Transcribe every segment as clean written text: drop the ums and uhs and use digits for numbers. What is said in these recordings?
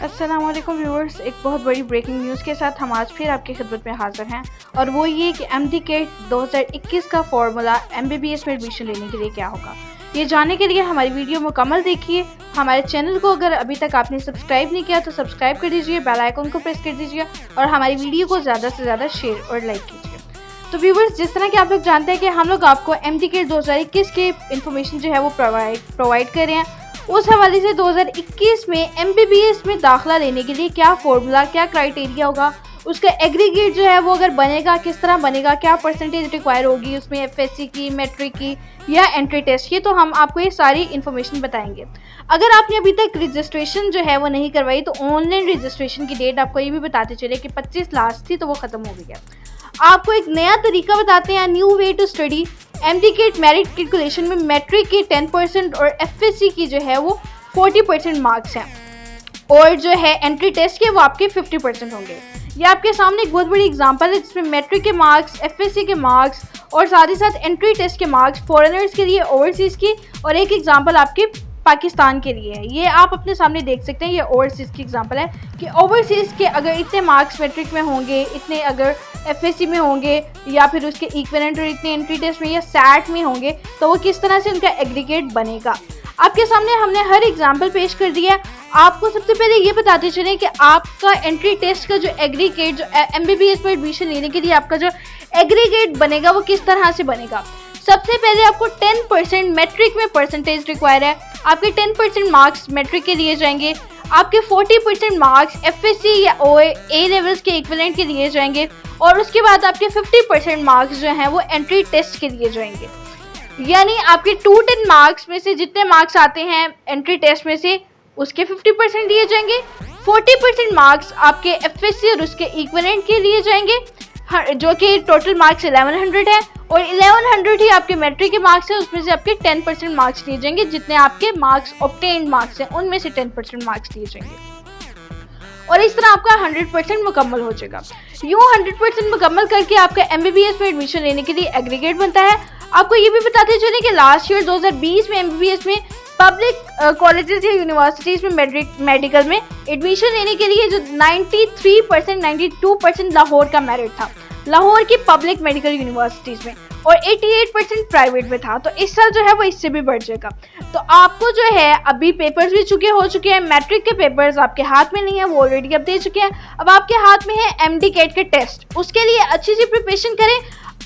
अस्सलाम वालेकुम व्यूअर्स, एक बहुत बड़ी ब्रेकिंग न्यूज़ के साथ हम आज फिर आपकी खिदमत में हाज़िर हैं और वो ये कि MD-CAT 2021 का फॉर्मूला MBBS में एडमिशन लेने के लिए क्या होगा। ये जानने के लिए हमारी वीडियो मुकम्मल देखिए। हमारे चैनल को अगर अभी तक आपने सब्सक्राइब नहीं किया तो सब्सक्राइब कर दीजिए, बेल आइकन को प्रेस कर दीजिए और हमारी वीडियो को ज़्यादा से ज़्यादा शेयर और लाइक कीजिए। तो व्यूअर्स, जिस तरह कि आप लोग जानते हैं कि हम लोग आपको MD-CAT 2021 के इन्फॉर्मेशन जो है वो प्रोवाइड कर रहे हैं, उस हवाले से 2021 में MBBS में दाखिला लेने के लिए क्या फॉर्मूला, क्या क्राइटेरिया होगा, उसका एग्रीगेट जो है वो अगर बनेगा किस तरह बनेगा, क्या परसेंटेज रिक्वायर होगी उसमें FSC की, मैट्रिक की या एंट्री टेस्ट की, तो हम आपको ये सारी इन्फॉर्मेशन बताएंगे। अगर आपने अभी तक रजिस्ट्रेशन जो है वो नहीं करवाई तो ऑनलाइन रजिस्ट्रेशन की डेट आपको ये भी बताते चले कि 25 लास्ट थी तो वो ख़त्म हो गई है। आपको एक नया तरीका बताते हैं, new way to study. MD-CAT merit calculation में मैट्रिक की 10% और FSC की जो है वो 40% मार्क्स हैं और जो है एंट्री टेस्ट के वो आपके 50% होंगे। ये आपके सामने एक बहुत बड़ी एग्जांपल है जिसमें मैट्रिक के मार्क्स, FSC के मार्क्स और साथ ही साथ एंट्री टेस्ट के मार्क्स फॉरेनर्स के लिए, ओवरसीज़ की, और एक एग्जांपल आपके पाकिस्तान के लिए है। ये आप अपने सामने देख सकते हैं, ये ओवरसीज़ की एग्जांपल है कि ओवरसीज़ के अगर इतने मार्क्स मैट्रिक में होंगे, इतने अगर FSC में होंगे या फिर उसके इक्विवेलेंट और इतने एंट्री टेस्ट में या SAT में होंगे तो वो किस तरह से उनका एग्रीगेट बनेगा। आपके सामने हमने हर एग्जांपल पेश कर दिया। आपको सबसे पहले ये बताते चलें कि आपका एंट्री टेस्ट का जो एग्रीगेट, जो MBBS में एडमिशन लेने के लिए आपका जो एग्रीगेट बनेगा वो किस तरह से बनेगा। सबसे पहले आपको 10% मैट्रिक में परसेंटेज रिक्वायर है, आपके 10% मार्क्स मैट्रिक के लिए जाएंगे, आपके 40% मार्क्स FSC या A लेवल्स के इक्विवेलेंट के लिए जाएंगे और उसके बाद आपके 50% मार्क्स जो हैं वो एंट्री टेस्ट के लिए जाएंगे। यानी आपके 210 मार्क्स में से जितने मार्क्स आते हैं एंट्री टेस्ट में से उसके 50% दिए जाएंगे, 40% मार्क्स आपके FSC और उसके इक्विवेलेंट के लिए जाएंगे जो कि टोटल मार्क्स 1100 है और 1100 ही आपके मैट्रिक के मार्क्स हैं, उसमें से आपके 10% मार्क्स दिए जाएंगे। जितने आपके मार्क्स ऑब्टेन्ड मार्क्स हैं उनमें से 10% मार्क्स दिए जाएंगे और इस तरह आपका 100% मुकम्मल हो जाएगा। यूँ 100% मुकम्मल करके आपका MBBS में एडमिशन लेने के लिए एग्रीगेट बनता है। आपको ये भी बताते चलें कि लास्ट ईयर 2020 में MBBS में पब्लिक कॉलेजेस या यूनिवर्सिटीज़ में मेडिकल में एडमिशन लेने के लिए जो 93%, 92% लाहौर का मेरिट था, लाहौर की पब्लिक मेडिकल यूनिवर्सिटीज़ में, और 88% प्राइवेट में था। तो इस साल जो है वो इससे भी बढ़ जाएगा। तो आपको जो है अभी पेपर्स भी हो चुके हैं, मैट्रिक के पेपर्स आपके हाथ में नहीं है, वो ऑलरेडी अब दे चुके हैं। अब आपके हाथ में है MD-CAT के टेस्ट। उसके लिए अच्छी सी प्रिपरेशन करें,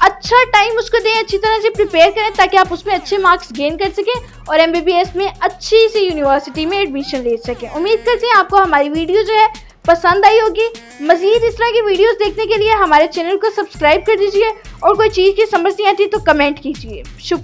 अच्छा टाइम उसको दें, अच्छी तरह से प्रिपेयर करें ताकि आप उसमें अच्छे मार्क्स गेन कर सकें और MBBS में अच्छी सी यूनिवर्सिटी में एडमिशन ले सकें। उम्मीद करते हैं आपको हमारी वीडियो जो है पसंद आई होगी। मज़ीद इस तरह की वीडियोस देखने के लिए हमारे चैनल को सब्सक्राइब कर दीजिए और कोई चीज़ की समझ नहीं आती तो कमेंट कीजिए। शुक्रिया।